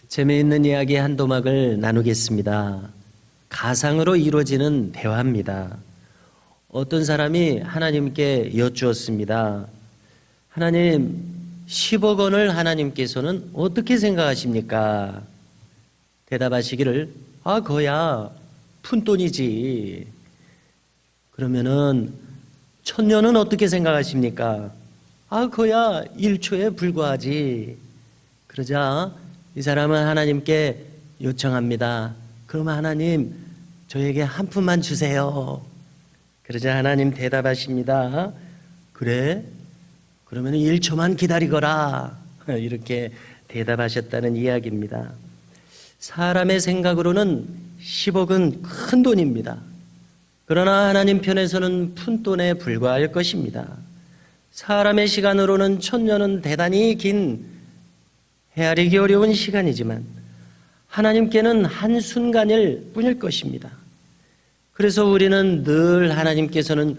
재미있는 이야기 한 도막을 나누겠습니다. 가상으로 이루어지는 대화입니다. 어떤 사람이 하나님께 여쭈었습니다. 하나님, 10억 원을 하나님께서는 어떻게 생각하십니까? 대답하시기를, 그거야 푼돈이지. 그러면은 1000년은 어떻게 생각하십니까? 그거야 1초에 불과하지. 그러자 이 사람은 하나님께 요청합니다. 그럼 하나님, 저에게 한 푼만 주세요. 그러자 하나님 대답하십니다. 그래? 그러면 1초만 기다리거라. 이렇게 대답하셨다는 이야기입니다. 사람의 생각으로는 10억은 큰 돈입니다. 그러나 하나님 편에서는 푼돈에 불과할 것입니다. 사람의 시간으로는 1000년은 대단히 긴 헤아리기 어려운 시간이지만 하나님께는 한순간일 뿐일 것입니다. 그래서 우리는 늘 하나님께서는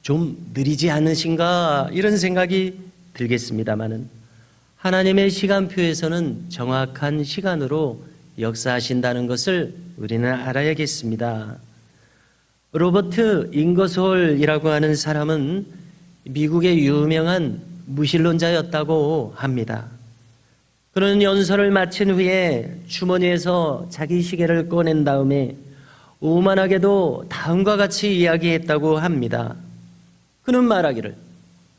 좀 느리지 않으신가 이런 생각이 들겠습니다마는 하나님의 시간표에서는 정확한 시간으로 역사하신다는 것을 우리는 알아야겠습니다. 로버트 잉거솔이라고 하는 사람은 미국의 유명한 무신론자였다고 합니다. 그는 연설을 마친 후에 주머니에서 자기 시계를 꺼낸 다음에 오만하게도 다음과 같이 이야기했다고 합니다. 그는 말하기를,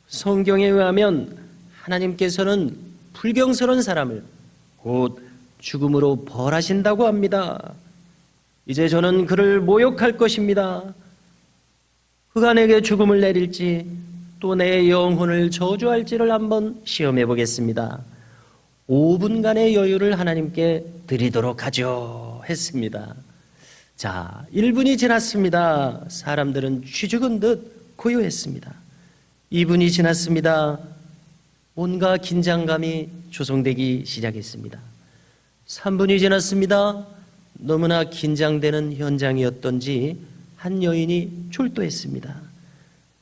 성경에 의하면 하나님께서는 불경스러운 사람을 곧 죽음으로 벌하신다고 합니다. 이제 저는 그를 모욕할 것입니다. 그가 내게 죽음을 내릴지 또 내 영혼을 저주할지를 한번 시험해 보겠습니다. 5분간의 여유를 하나님께 드리도록 하죠 했습니다. 자, 1분이 지났습니다. 사람들은 쥐죽은 듯 고요했습니다. 2분이 지났습니다. 온갖 긴장감이 조성되기 시작했습니다. 3분이 지났습니다. 너무나 긴장되는 현장이었던지 한 여인이 출두했습니다.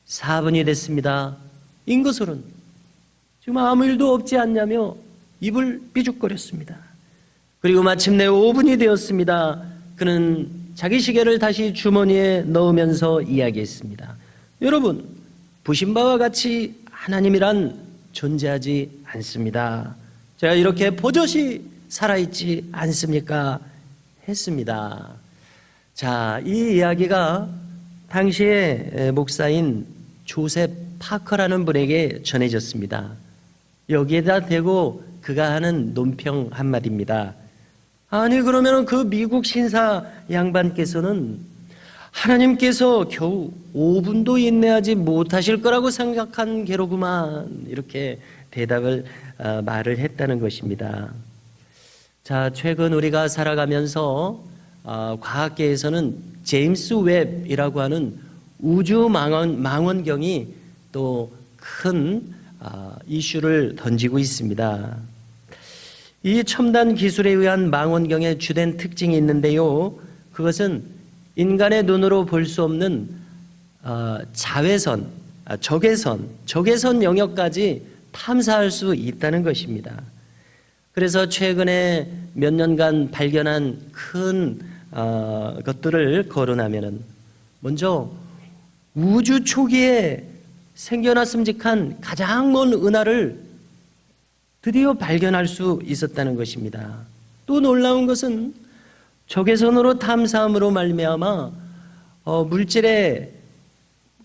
4분이 됐습니다. 잉거솔은 지금 아무 일도 없지 않냐며 입을 삐죽거렸습니다. 그리고 마침내 5분이 되었습니다. 그는 자기 시계를 다시 주머니에 넣으면서 이야기했습니다. 여러분, 보신 바와 같이 하나님이란 존재하지 않습니다. 제가 이렇게 버젓이 살아있지 않습니까? 했습니다. 자, 이 이야기가 당시의 목사인 조셉 파커라는 분에게 전해졌습니다. 여기에다 대고 그가 하는 논평 한마디입니다. 아니, 그러면 그 미국 신사 양반께서는 하나님께서 겨우 5분도 인내하지 못하실 거라고 생각한 게로구만. 이렇게 말을 했다는 것입니다. 자, 최근 우리가 살아가면서 과학계에서는 제임스 웹이라고 하는 우주 망원경이 또 큰 이슈를 던지고 있습니다. 이 첨단 기술에 의한 망원경의 주된 특징이 있는데요. 그것은 인간의 눈으로 볼 수 없는 자외선, 적외선 영역까지 탐사할 수 있다는 것입니다. 그래서 최근에 몇 년간 발견한 큰 것들을 거론하면은 먼저 우주 초기에 생겨났음직한 가장 먼 은하를 드디어 발견할 수 있었다는 것입니다. 또 놀라운 것은 적외선으로 탐사함으로 말미암아 물질의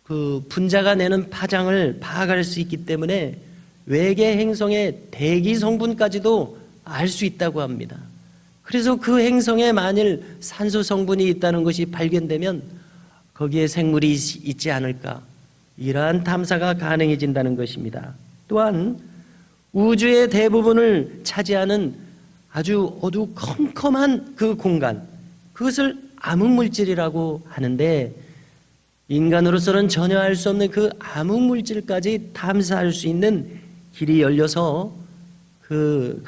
그 분자가 내는 파장을 파악할 수 있기 때문에 외계 행성의 대기 성분까지도 알 수 있다고 합니다. 그래서 그 행성에 만일 산소 성분이 있다는 것이 발견되면 거기에 생물이 있지 않을까, 이러한 탐사가 가능해진다는 것입니다. 또한 우주의 대부분을 차지하는 아주 어두컴컴한 그 공간, 그것을 암흑물질이라고 하는데 인간으로서는 전혀 알 수 없는 그 암흑물질까지 탐사할 수 있는 길이 열려서 그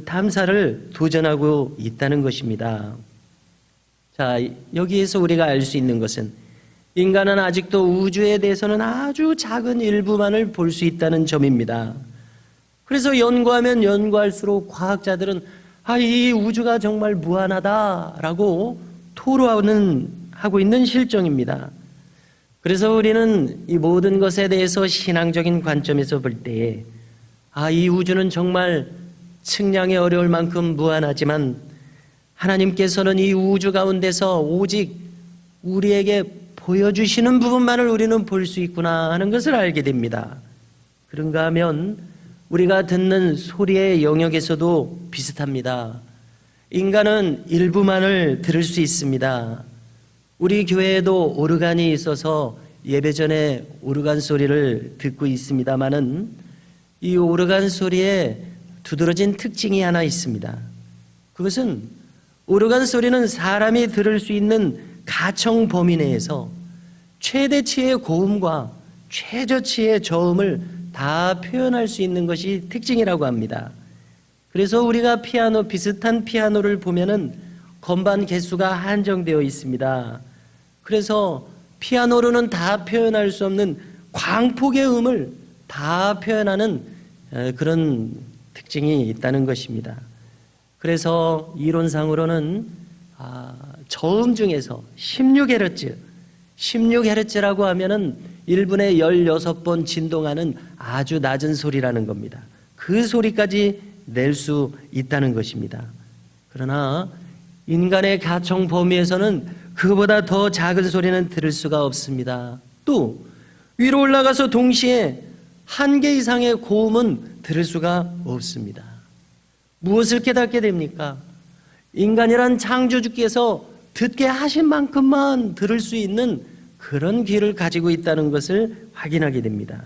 탐사를 도전하고 있다는 것입니다. 자, 여기에서 우리가 알 수 있는 것은 인간은 아직도 우주에 대해서는 아주 작은 일부만을 볼 수 있다는 점입니다. 그래서 연구하면 연구할수록 과학자들은 이 우주가 정말 무한하다라고 하고 있는 실정입니다. 그래서 우리는 이 모든 것에 대해서 신앙적인 관점에서 볼 때에 이 우주는 정말 측량이 어려울 만큼 무한하지만 하나님께서는 이 우주 가운데서 오직 우리에게 보여주시는 부분만을 우리는 볼 수 있구나 하는 것을 알게 됩니다. 그런가 하면 우리가 듣는 소리의 영역에서도 비슷합니다. 인간은 일부만을 들을 수 있습니다. 우리 교회에도 오르간이 있어서 예배 전에 오르간 소리를 듣고 있습니다마는 이 오르간 소리에 두드러진 특징이 하나 있습니다. 그것은 오르간 소리는 사람이 들을 수 있는 가청 범위 내에서 최대치의 고음과 최저치의 저음을 다 표현할 수 있는 것이 특징이라고 합니다. 그래서 우리가 비슷한 피아노를 보면은 건반 개수가 한정되어 있습니다. 그래서 피아노로는 다 표현할 수 없는 광폭의 음을 다 표현하는 그런 특징이 있다는 것입니다. 그래서 이론상으로는 저음 중에서 16Hz라고 하면은 1분에 16번 진동하는 아주 낮은 소리라는 겁니다. 그 소리까지 낼 수 있다는 것입니다. 그러나 인간의 가청 범위에서는 그보다 더 작은 소리는 들을 수가 없습니다. 또 위로 올라가서 동시에 1개 이상의 고음은 들을 수가 없습니다. 무엇을 깨닫게 됩니까? 인간이란 창조주께서 듣게 하신 만큼만 들을 수 있는 그런 귀를 가지고 있다는 것을 확인하게 됩니다.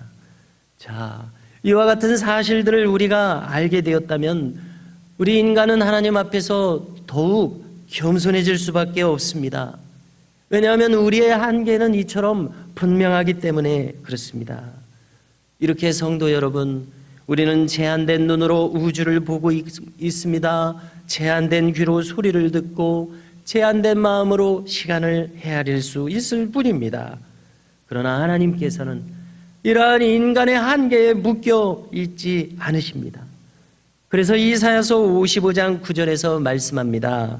자, 이와 같은 사실들을 우리가 알게 되었다면 우리 인간은 하나님 앞에서 더욱 겸손해질 수밖에 없습니다. 왜냐하면 우리의 한계는 이처럼 분명하기 때문에 그렇습니다. 이렇게 성도 여러분, 우리는 제한된 눈으로 우주를 보고 있습니다. 제한된 귀로 소리를 듣고 제한된 마음으로 시간을 헤아릴 수 있을 뿐입니다. 그러나 하나님께서는 이러한 인간의 한계에 묶여 있지 않으십니다. 그래서 이사야서 55장 9절에서 말씀합니다.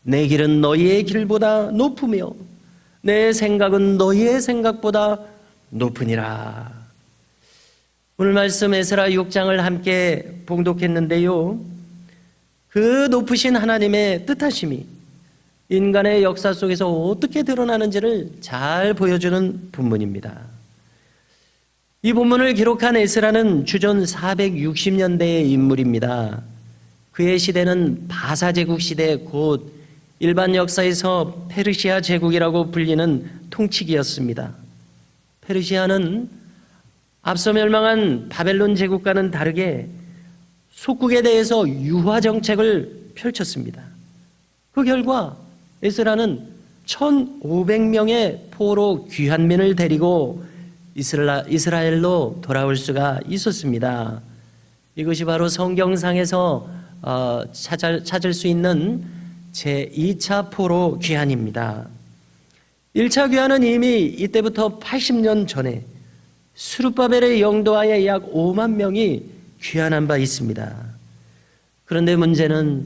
내 길은 너희의 길보다 높으며 내 생각은 너희의 생각보다 높으니라. 오늘 말씀 에스라 6장을 함께 봉독했는데요. 그 높으신 하나님의 뜻하심이 인간의 역사 속에서 어떻게 드러나는지를 잘 보여주는 본문입니다. 이 본문을 기록한 에스라는 주전 460년대의 인물입니다. 그의 시대는 바사 제국 시대, 곧 일반 역사에서 페르시아 제국이라고 불리는 통치기였습니다. 페르시아는 앞서 멸망한 바벨론 제국과는 다르게 속국에 대해서 유화 정책을 펼쳤습니다. 그 결과 에스라는 1,500명의 포로 귀환민을 데리고 이스라엘로 돌아올 수가 있었습니다. 이것이 바로 성경상에서 찾을 수 있는 제2차 포로 귀환입니다. 1차 귀환은 이미 이때부터 80년 전에 스룹바벨의 영도하에 약 5만 명이 귀환한 바 있습니다. 그런데 문제는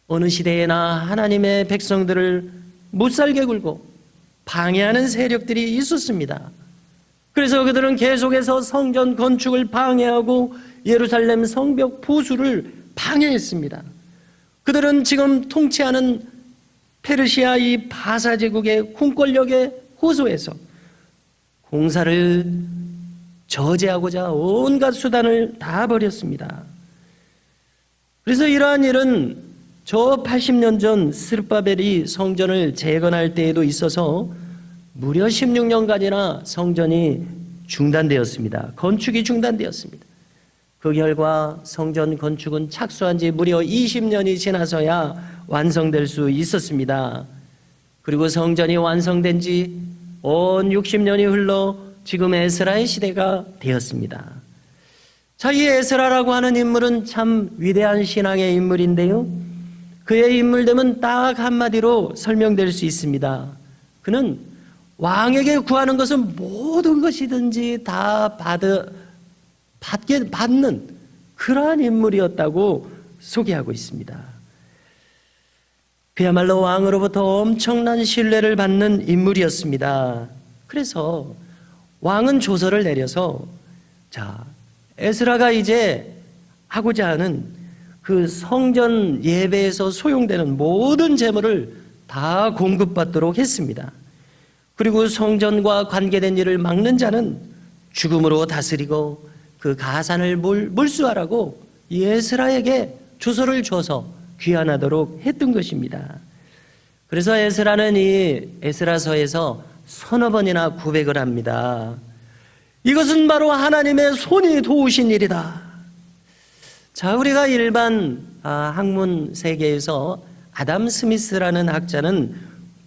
어느 시대에나 하나님의 백성들을 못살게 굴고 방해하는 세력들이 있었습니다. 그래서 그들은 계속해서 성전 건축을 방해하고 예루살렘 성벽 보수를 방해했습니다. 그들은 지금 통치하는 페르시아 이 바사 제국의 군권력에 호소해서 공사를 저지하고자 온갖 수단을 다 벌였습니다. 그래서 이러한 일은 저 80년 전 스룹바벨이 성전을 재건할 때에도 있어서 무려 16년간이나 성전이 중단되었습니다. 건축이 중단되었습니다. 그 결과 성전 건축은 착수한 지 무려 20년이 지나서야 완성될 수 있었습니다. 그리고 성전이 완성된 지 온 60년이 흘러 지금 에스라의 시대가 되었습니다. 자, 이 에스라라고 하는 인물은 참 위대한 신앙의 인물인데요. 그의 인물됨은 딱 한마디로 설명될 수 있습니다. 그는 왕에게 구하는 것은 모든 것이든지 다 받는 그러한 인물이었다고 소개하고 있습니다. 그야말로 왕으로부터 엄청난 신뢰를 받는 인물이었습니다. 그래서 왕은 조서를 내려서 에스라가 이제 하고자 하는 그 성전 예배에서 소용되는 모든 재물을 다 공급받도록 했습니다. 그리고 성전과 관계된 일을 막는 자는 죽음으로 다스리고 그 가산을 몰수하라고 에스라에게 조서를 줘서 귀환하도록 했던 것입니다. 그래서 에스라는 이 에스라서에서 서너 번이나 고백을 합니다. 이것은 바로 하나님의 손이 도우신 일이다. 우리가 일반 학문 세계에서 아담 스미스라는 학자는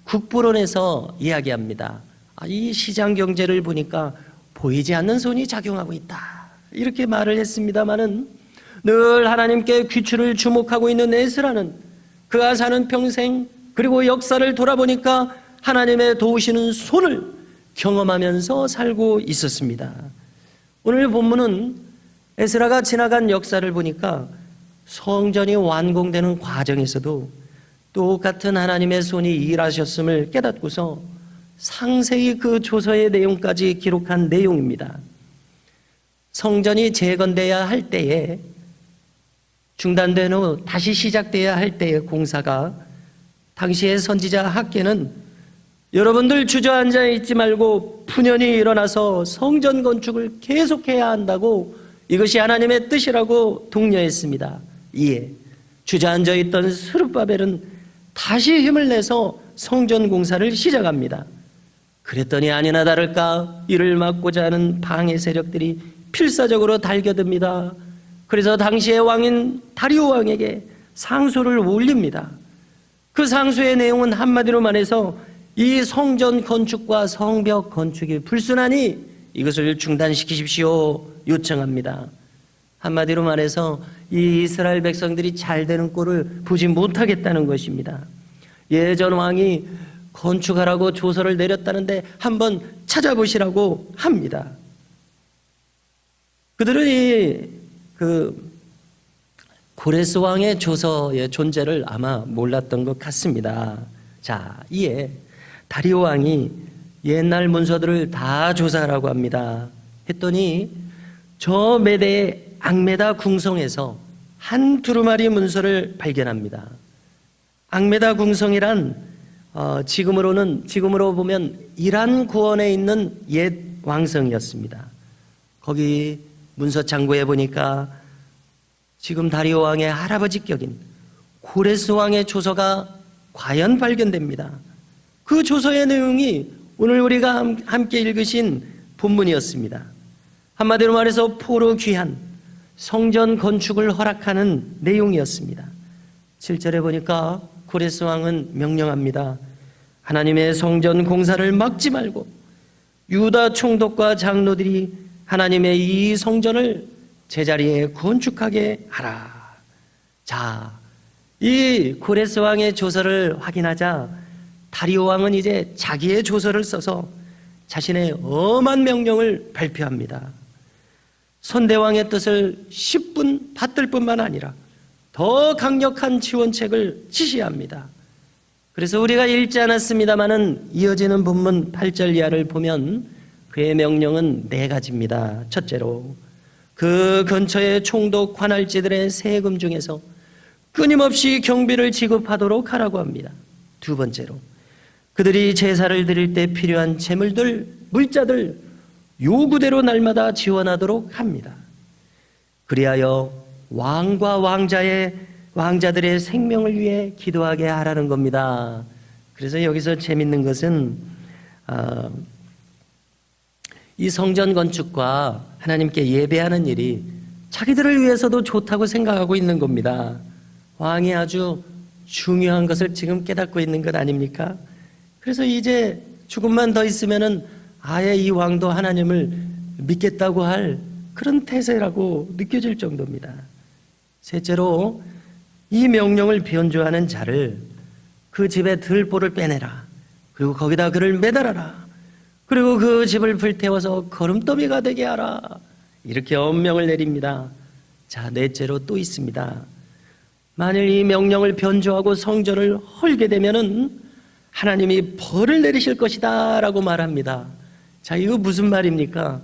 국부론에서 이야기합니다. 이 시장 경제를 보니까 보이지 않는 손이 작용하고 있다, 이렇게 말을 했습니다마는 늘 하나님께 귀추를 주목하고 있는 에스라는 그가 사는 평생 그리고 역사를 돌아보니까 하나님의 도우시는 손을 경험하면서 살고 있었습니다. 오늘 본문은 에스라가 지나간 역사를 보니까 성전이 완공되는 과정에서도 똑같은 하나님의 손이 일하셨음을 깨닫고서 상세히 그 조서의 내용까지 기록한 내용입니다. 성전이 재건돼야 할 때에, 중단된 후 다시 시작돼야 할 때의 공사가, 당시의 선지자 학계는 여러분들 주저앉아 있지 말고 푸념히 일어나서 성전 건축을 계속해야 한다고, 이것이 하나님의 뜻이라고 독려했습니다. 이에 주저앉아 있던 스룹바벨은 다시 힘을 내서 성전 공사를 시작합니다. 그랬더니 아니나 다를까 이를 막고자 하는 방해 세력들이 필사적으로 달겨듭니다. 그래서 당시의 왕인 다리오 왕에게 상소를 올립니다. 그 상소의 내용은 한마디로 말해서 이 성전 건축과 성벽 건축이 불순하니 이것을 중단시키십시오 요청합니다. 한마디로 말해서 이 이스라엘 백성들이 잘 되는 꼴을 보지 못하겠다는 것입니다. 예전 왕이 건축하라고 조서를 내렸다는데 한번 찾아보시라고 합니다. 그들은 고레스 왕의 조서의 존재를 아마 몰랐던 것 같습니다. 이에 다리오 왕이 옛날 문서들을 다 조사하라고 합니다. 했더니 저 메대의 앙메다 궁성에서 한 두루마리 문서를 발견합니다. 앙메다 궁성이란 지금으로 보면 이란 구원에 있는 옛 왕성이었습니다. 거기 문서 창고에 보니까 지금 다리오 왕의 할아버지 격인 고레스 왕의 조서가 과연 발견됩니다. 그 조서의 내용이 오늘 우리가 함께 읽으신 본문이었습니다. 한마디로 말해서 포로 귀한 성전 건축을 허락하는 내용이었습니다. 7절에 보니까 고레스 왕은 명령합니다. 하나님의 성전 공사를 막지 말고 유다 총독과 장로들이 하나님의 이 성전을 제자리에 건축하게 하라. 이 고레스 왕의 조서를 확인하자 다리오 왕은 이제 자기의 조서를 써서 자신의 엄한 명령을 발표합니다. 선대왕의 뜻을 10분 받들 뿐만 아니라 더 강력한 지원책을 지시합니다. 그래서 우리가 읽지 않았습니다마는 이어지는 본문 8절 이하를 보면 그의 명령은 4가지입니다. 첫째로 그 근처의 총독 관할지들의 세금 중에서 끊임없이 경비를 지급하도록 하라고 합니다. 두 번째로 그들이 제사를 드릴 때 필요한 재물들, 물자들 요구대로 날마다 지원하도록 합니다. 그리하여 왕과 왕자들의 생명을 위해 기도하게 하라는 겁니다. 그래서 여기서 재밌는 것은 이 성전 건축과 하나님께 예배하는 일이 자기들을 위해서도 좋다고 생각하고 있는 겁니다. 왕이 아주 중요한 것을 지금 깨닫고 있는 것 아닙니까? 그래서 이제 조금만 더 있으면은 아예 이 왕도 하나님을 믿겠다고 할 그런 태세라고 느껴질 정도입니다. 셋째로 이 명령을 변조하는 자를 그 집에 들보를 빼내라. 그리고 거기다 그를 매달아라. 그리고 그 집을 불태워서 거름더미가 되게 하라. 이렇게 엄명을 내립니다. 넷째로 또 있습니다. 만일 이 명령을 변조하고 성전을 헐게 되면은 하나님이 벌을 내리실 것이다 라고 말합니다. 자, 이거 무슨 말입니까?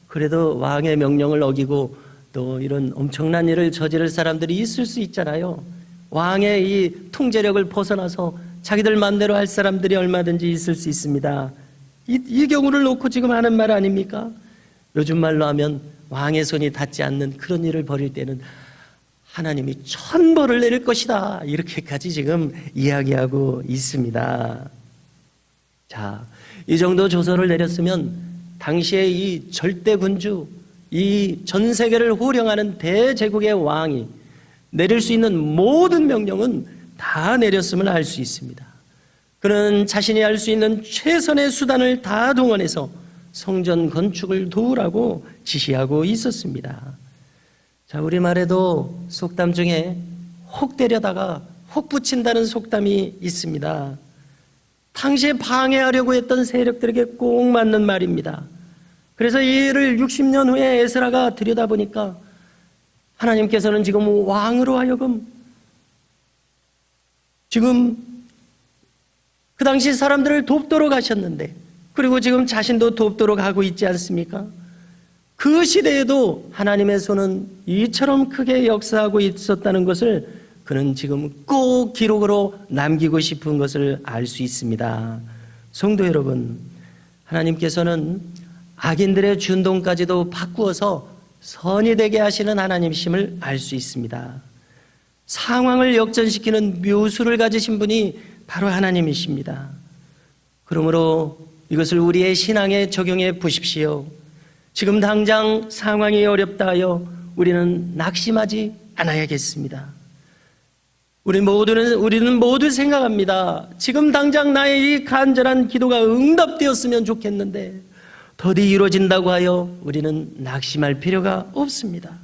그래도 왕의 명령을 어기고 또 이런 엄청난 일을 저지를 사람들이 있을 수 있잖아요. 왕의 이 통제력을 벗어나서 자기들 마음대로 할 사람들이 얼마든지 있을 수 있습니다. 이 경우를 놓고 지금 하는 말 아닙니까? 요즘 말로 하면 왕의 손이 닿지 않는 그런 일을 벌일 때는 하나님이 천벌을 내릴 것이다, 이렇게까지 지금 이야기하고 있습니다. 자, 이 정도 조서를 내렸으면 당시에 이 절대군주, 이 전 세계를 호령하는 대제국의 왕이 내릴 수 있는 모든 명령은 다 내렸음을 알 수 있습니다. 그는 자신이 할 수 있는 최선의 수단을 다 동원해서 성전 건축을 도우라고 지시하고 있었습니다. 자, 우리말에도 속담 중에 혹 때려다가 혹 붙인다는 속담이 있습니다. 당시에 방해하려고 했던 세력들에게 꼭 맞는 말입니다. 그래서 이 일을 60년 후에 에스라가 들여다보니까 하나님께서는 지금 왕으로 하여금 지금 그 당시 사람들을 돕도록 하셨는데, 그리고 지금 자신도 돕도록 하고 있지 않습니까? 그 시대에도 하나님의 손은 이처럼 크게 역사하고 있었다는 것을 그는 지금 꼭 기록으로 남기고 싶은 것을 알 수 있습니다. 성도 여러분, 하나님께서는 악인들의 준동까지도 바꾸어서 선이 되게 하시는 하나님이심을 알 수 있습니다. 상황을 역전시키는 묘수를 가지신 분이 바로 하나님이십니다. 그러므로 이것을 우리의 신앙에 적용해 보십시오. 지금 당장 상황이 어렵다 하여 우리는 낙심하지 않아야겠습니다. 우리는 모두 생각합니다. 지금 당장 나의 이 간절한 기도가 응답되었으면 좋겠는데 더디 이루어진다고 하여 우리는 낙심할 필요가 없습니다.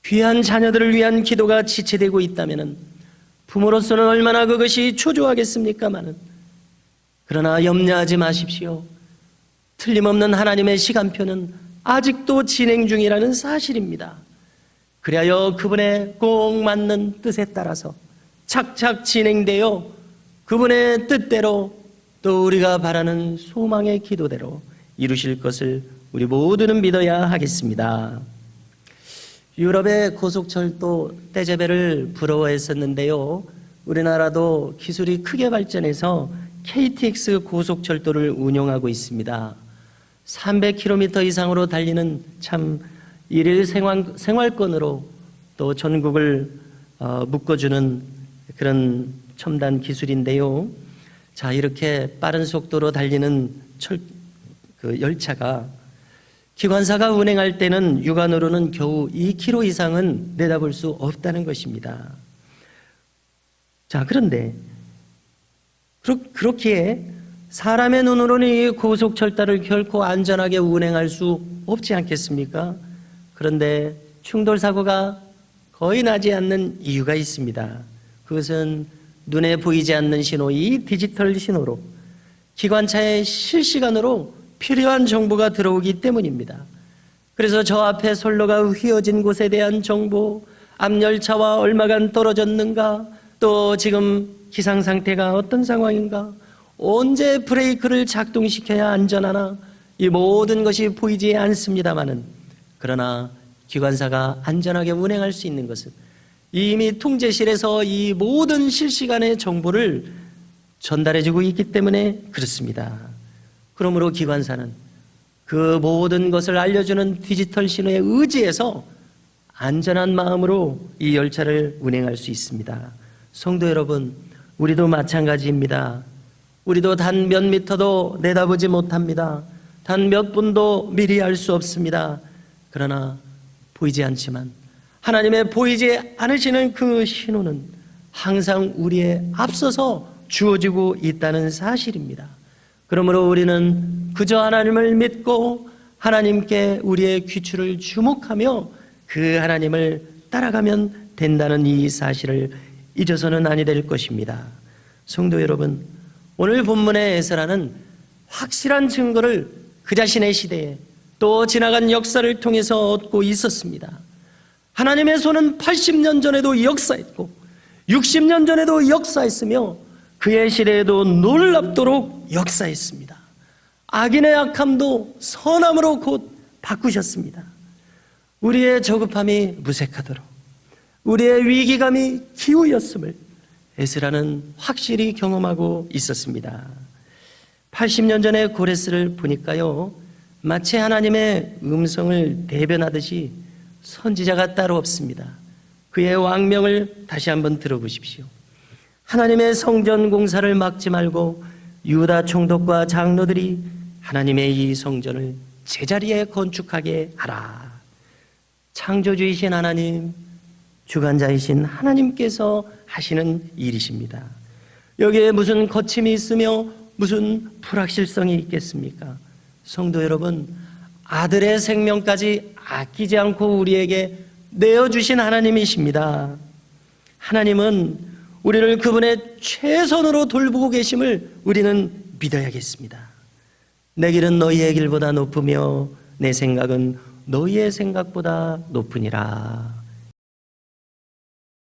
귀한 자녀들을 위한 기도가 지체되고 있다면 부모로서는 얼마나 그것이 초조하겠습니까마는, 그러나 염려하지 마십시오. 틀림없는 하나님의 시간표는 아직도 진행 중이라는 사실입니다. 그리하여 그분의 꼭 맞는 뜻에 따라서 착착 진행되어 그분의 뜻대로 또 우리가 바라는 소망의 기도대로 이루실 것을 우리 모두는 믿어야 하겠습니다. 유럽의 고속철도 떼제베를 부러워했었는데요, 우리나라도 기술이 크게 발전해서 KTX 고속철도를 운영하고 있습니다. 300km 이상으로 달리는 참 일일 생활권으로 또 전국을 묶어주는 그런 첨단 기술인데요. 자, 이렇게 빠른 속도로 달리는 열차가 기관사가 운행할 때는 육안으로는 겨우 2km 이상은 내다볼 수 없다는 것입니다. 자, 그런데 그렇기에 사람의 눈으로는 이 고속철도를 결코 안전하게 운행할 수 없지 않겠습니까? 그런데 충돌사고가 거의 나지 않는 이유가 있습니다. 그것은 눈에 보이지 않는 신호, 이 디지털 신호로 기관차에 실시간으로 필요한 정보가 들어오기 때문입니다. 그래서 저 앞에 선로가 휘어진 곳에 대한 정보, 앞열차와 얼마간 떨어졌는가, 또 지금 기상 상태가 어떤 상황인가, 언제 브레이크를 작동시켜야 안전하나, 이 모든 것이 보이지 않습니다마는, 그러나 기관사가 안전하게 운행할 수 있는 것은 이미 통제실에서 이 모든 실시간의 정보를 전달해주고 있기 때문에 그렇습니다. 그러므로 기관사는 그 모든 것을 알려주는 디지털 신호에 의지해서 안전한 마음으로 이 열차를 운행할 수 있습니다. 성도 여러분, 우리도 마찬가지입니다. 우리도 단 몇 미터도 내다보지 못합니다. 단 몇 분도 미리 알 수 없습니다. 그러나 보이지 않지만 하나님의 보이지 않으시는 그 신호는 항상 우리에 앞서서 주어지고 있다는 사실입니다. 그러므로 우리는 그저 하나님을 믿고 하나님께 우리의 귀추를 주목하며 그 하나님을 따라가면 된다는 이 사실을 잊어서는 아니 될 것입니다. 성도 여러분, 오늘 본문의 에스라는 확실한 증거를 그 자신의 시대에 또 지나간 역사를 통해서 얻고 있었습니다. 하나님의 손은 80년 전에도 역사했고 60년 전에도 역사했으며 그의 시대에도 놀랍도록 역사했습니다. 악인의 악함도 선함으로 곧 바꾸셨습니다. 우리의 저급함이 무색하도록 우리의 위기감이 기우였음을 에스라는 확실히 경험하고 있었습니다. 80년 전에 고레스를 보니까요, 마치 하나님의 음성을 대변하듯이 선지자가 따로 없습니다. 그의 왕명을 다시 한번 들어보십시오. 하나님의 성전 공사를 막지 말고 유다 총독과 장로들이 하나님의 이 성전을 제자리에 건축하게 하라. 창조주이신 하나님, 주관자이신 하나님께서 하시는 일이십니다. 여기에 무슨 거침이 있으며 무슨 불확실성이 있겠습니까? 성도 여러분, 아들의 생명까지 아끼지 않고 우리에게 내어주신 하나님이십니다. 하나님은 우리를 그분의 최선으로 돌보고 계심을 우리는 믿어야겠습니다. 내 길은 너희의 길보다 높으며 내 생각은 너희의 생각보다 높으니라.